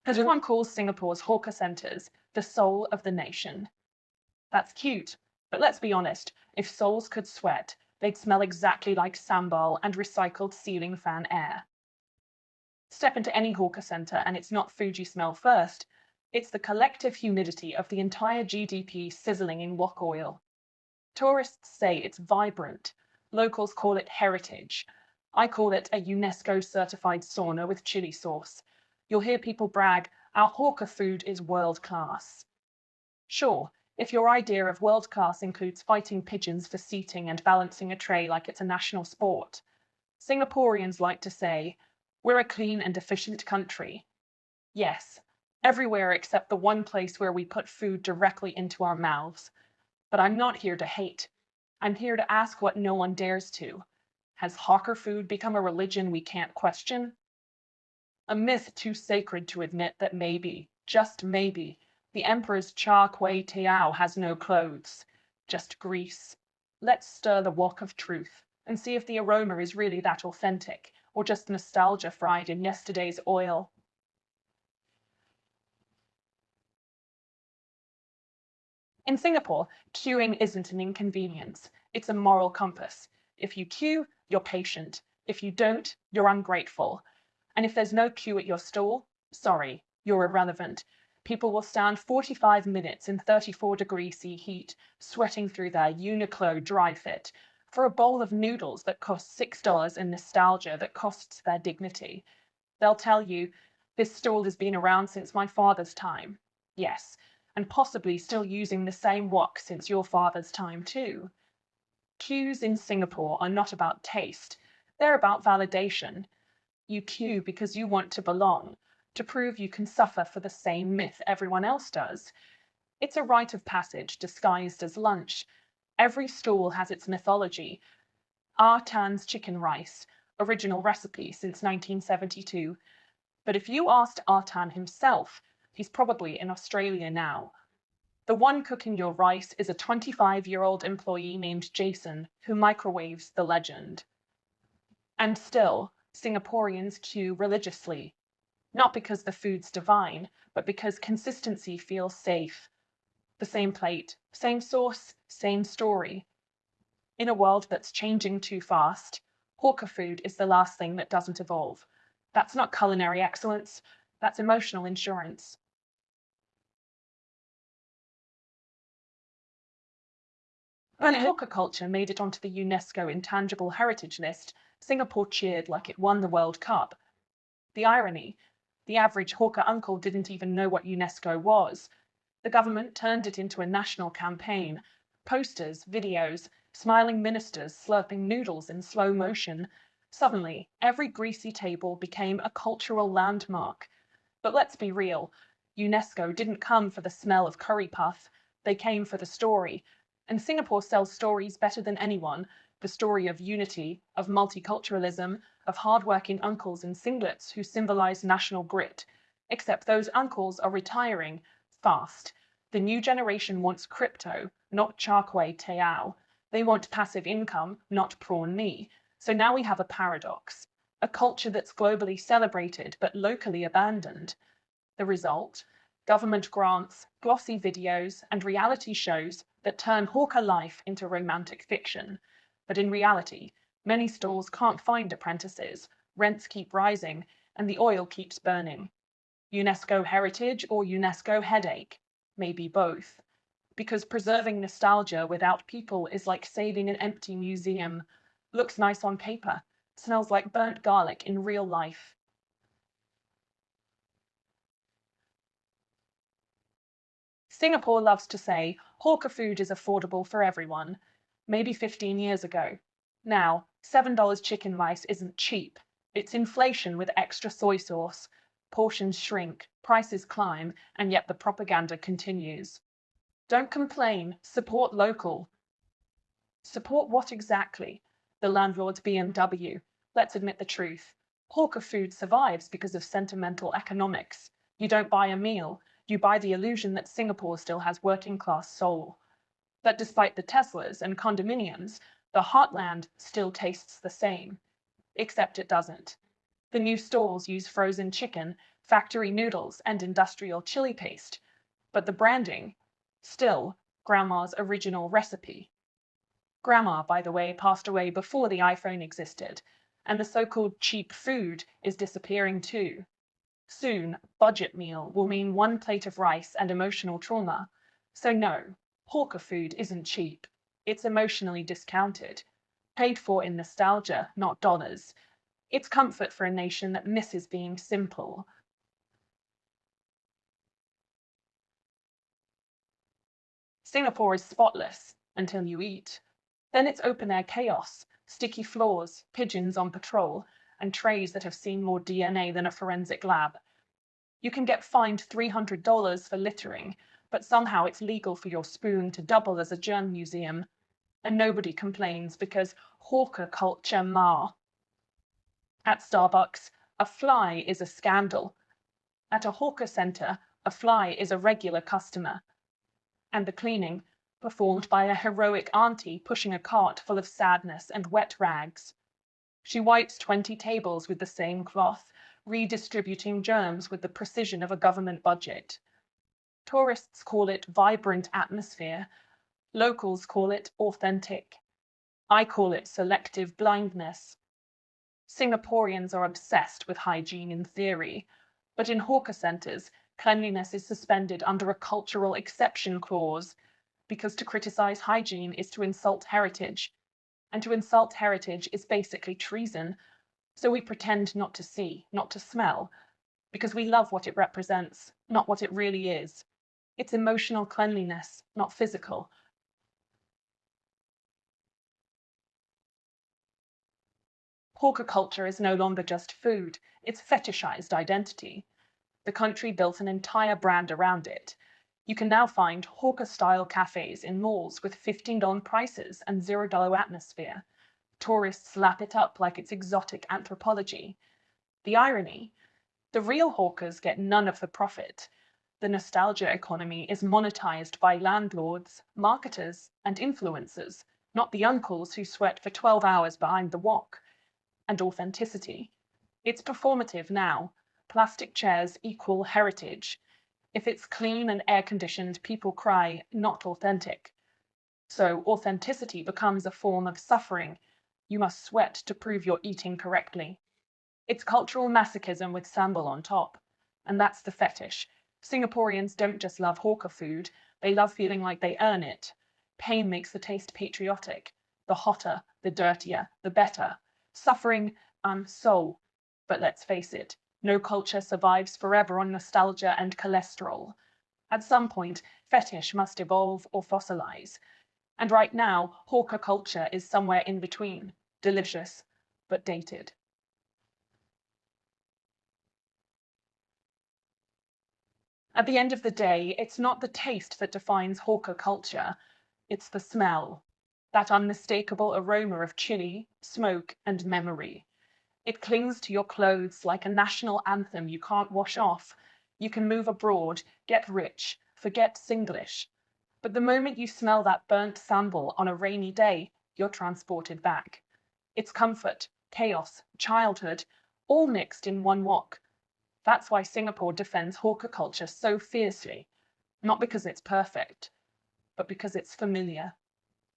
Everyone calls Singapore's hawker centres the soul of the nation. That's cute, but let's be honest, if souls could sweat, they'd smell exactly like sambal and recycled ceiling fan air. Step into any hawker centre and it's not food you smell first, it's the collective humidity of the entire GDP sizzling in wok oil. Tourists say it's vibrant. Locals call it heritage. I call it a UNESCO certified sauna with chili sauce. You'll hear people brag, our hawker food is world class. Sure, if your idea of world class includes fighting pigeons for seating and balancing a tray like it's a national sport. Singaporeans like to say, we're a clean and efficient country. Yes, everywhere except the one place where we put food directly into our mouths. But I'm not here to hate. I'm here to ask what no one dares to. Has hawker food become a religion we can't question? A myth too sacred to admit that maybe, just maybe, the emperor's char kway teow has no clothes, just grease. Let's stir the wok of truth and see if the aroma is really that authentic or just nostalgia fried in yesterday's oil. In Singapore, queuing isn't an inconvenience, it's a moral compass. If you queue, you're patient. If you don't, you're ungrateful. And if there's no queue at your stall, sorry, you're irrelevant. People will stand 45 minutes in 34-degree C heat, sweating through their Uniqlo dry fit, for a bowl of noodles that costs $6 and nostalgia that costs their dignity. They'll tell you, this stall has been around since my father's time. Yes, and possibly still using the same wok since your father's time too. Queues in Singapore are not about taste, they're about validation. You queue because you want to belong, to prove you can suffer for the same myth everyone else does. It's a rite of passage disguised as lunch. Every stall has its mythology. Ah Tan's chicken rice, original recipe since 1972. But if you asked Artan himself, he's probably in Australia now. The one cooking your rice is a 25-year-old employee named Jason who microwaves the legend. And still, Singaporeans queue religiously. Not because the food's divine, but because consistency feels safe. The same plate, same sauce, same story. In a world that's changing too fast, hawker food is the last thing that doesn't evolve. That's not culinary excellence, that's emotional insurance. When hawker culture made it onto the UNESCO Intangible Heritage List, Singapore cheered like it won the World Cup. The irony, the average hawker uncle didn't even know what UNESCO was. The government turned it into a national campaign. Posters, videos, smiling ministers slurping noodles in slow motion. Suddenly, every greasy table became a cultural landmark. But let's be real, UNESCO didn't come for the smell of curry puff, they came for the story. And Singapore sells stories better than anyone, the story of unity, of multiculturalism, of hardworking uncles in singlets who symbolize national grit. Except those uncles are retiring fast. The new generation wants crypto, not char kway teow. They want passive income, not prawn mee. So now we have a paradox. A culture that's globally celebrated but locally abandoned. The result? Government grants, glossy videos, and reality shows that turn hawker life into romantic fiction. But in reality, many stalls can't find apprentices, rents keep rising, and the oil keeps burning. UNESCO heritage or UNESCO headache? Maybe both. Because preserving nostalgia without people is like saving an empty museum. Looks nice on paper, smells like burnt garlic in real life. Singapore loves to say hawker food is affordable for everyone. Maybe 15 years ago. Now, $7 chicken rice isn't cheap. It's inflation with extra soy sauce. Portions shrink, prices climb, and yet the propaganda continues. Don't complain, support local. Support what exactly? The landlord's BMW. Let's admit the truth. Hawker food survives because of sentimental economics. You don't buy a meal, you buy the illusion that Singapore still has working class soul. That despite the Teslas and condominiums, the heartland still tastes the same. Except it doesn't. The new stalls use frozen chicken, factory noodles and industrial chili paste, but the branding, still Grandma's original recipe. Grandma, by the way, passed away before the iPhone existed, and the so-called cheap food is disappearing too. Soon, budget meal will mean one plate of rice and emotional trauma. So no, hawker food isn't cheap. It's emotionally discounted, paid for in nostalgia, not dollars. It's comfort for a nation that misses being simple. Singapore is spotless until you eat. Then it's open-air chaos, sticky floors, pigeons on patrol, and trays that have seen more DNA than a forensic lab. You can get fined $300 for littering, but somehow it's legal for your spoon to double as a germ museum. And nobody complains because hawker culture ma. At Starbucks, a fly is a scandal. At a hawker centre, a fly is a regular customer. And the cleaning, performed by a heroic auntie pushing a cart full of sadness and wet rags. She wipes 20 tables with the same cloth, redistributing germs with the precision of a government budget. Tourists call it vibrant atmosphere. Locals call it authentic. I call it selective blindness. Singaporeans are obsessed with hygiene in theory, but in hawker centres, cleanliness is suspended under a cultural exception clause, because to criticise hygiene is to insult heritage, and to insult heritage is basically treason. So we pretend not to see, not to smell, because we love what it represents, not what it really is. It's emotional cleanliness, not physical. Hawker culture is no longer just food, it's fetishized identity. The country built an entire brand around it. You can now find hawker-style cafes in malls with $15 prices and $0 atmosphere. Tourists lap it up like it's exotic anthropology. The irony: the real hawkers get none of the profit. The nostalgia economy is monetized by landlords, marketers, and influencers, not the uncles who sweat for 12 hours behind the wok. And authenticity. It's performative now. Plastic chairs equal heritage. If it's clean and air-conditioned, people cry, not authentic. So authenticity becomes a form of suffering. You must sweat to prove you're eating correctly. It's cultural masochism with sambal on top. And that's the fetish. Singaporeans don't just love hawker food, they love feeling like they earn it. Pain makes the taste patriotic. The hotter, the dirtier, the better. Suffering, soul. But let's face it, no culture survives forever on nostalgia and cholesterol. At some point, fetish must evolve or fossilize. And right now, hawker culture is somewhere in between. Delicious, but dated. At the end of the day, it's not the taste that defines hawker culture, it's the smell. That unmistakable aroma of chili, smoke, and memory. It clings to your clothes like a national anthem you can't wash off. You can move abroad, get rich, forget Singlish. But the moment you smell that burnt sambal on a rainy day, you're transported back. It's comfort, chaos, childhood, all mixed in one wok. That's why Singapore defends hawker culture so fiercely. Not because it's perfect, but because it's familiar.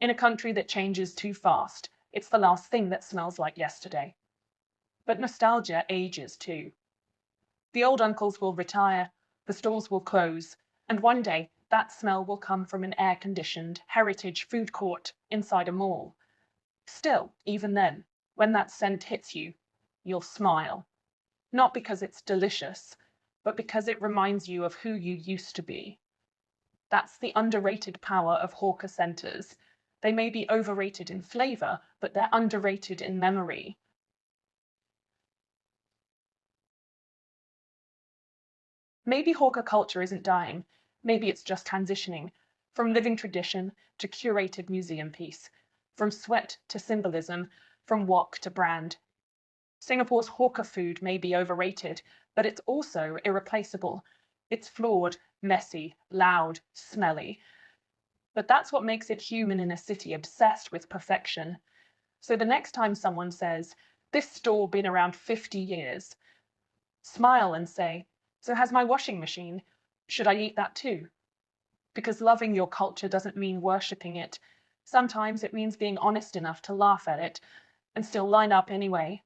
In a country that changes too fast, it's the last thing that smells like yesterday. But nostalgia ages too. The old uncles will retire, the stores will close, and one day that smell will come from an air-conditioned heritage food court inside a mall. Still, even then, when that scent hits you, you'll smile. Not because it's delicious, but because it reminds you of who you used to be. That's the underrated power of hawker centres. They may be overrated in flavour, but they're underrated in memory. Maybe hawker culture isn't dying. Maybe it's just transitioning from living tradition to curated museum piece, from sweat to symbolism, from wok to brand. Singapore's hawker food may be overrated, but it's also irreplaceable. It's flawed, messy, loud, smelly. But that's what makes it human in a city obsessed with perfection. So the next time someone says, "This store been around 50 years," smile and say, So has my washing machine. Should I eat that too? Because loving your culture doesn't mean worshipping it. Sometimes it means being honest enough to laugh at it and still line up anyway.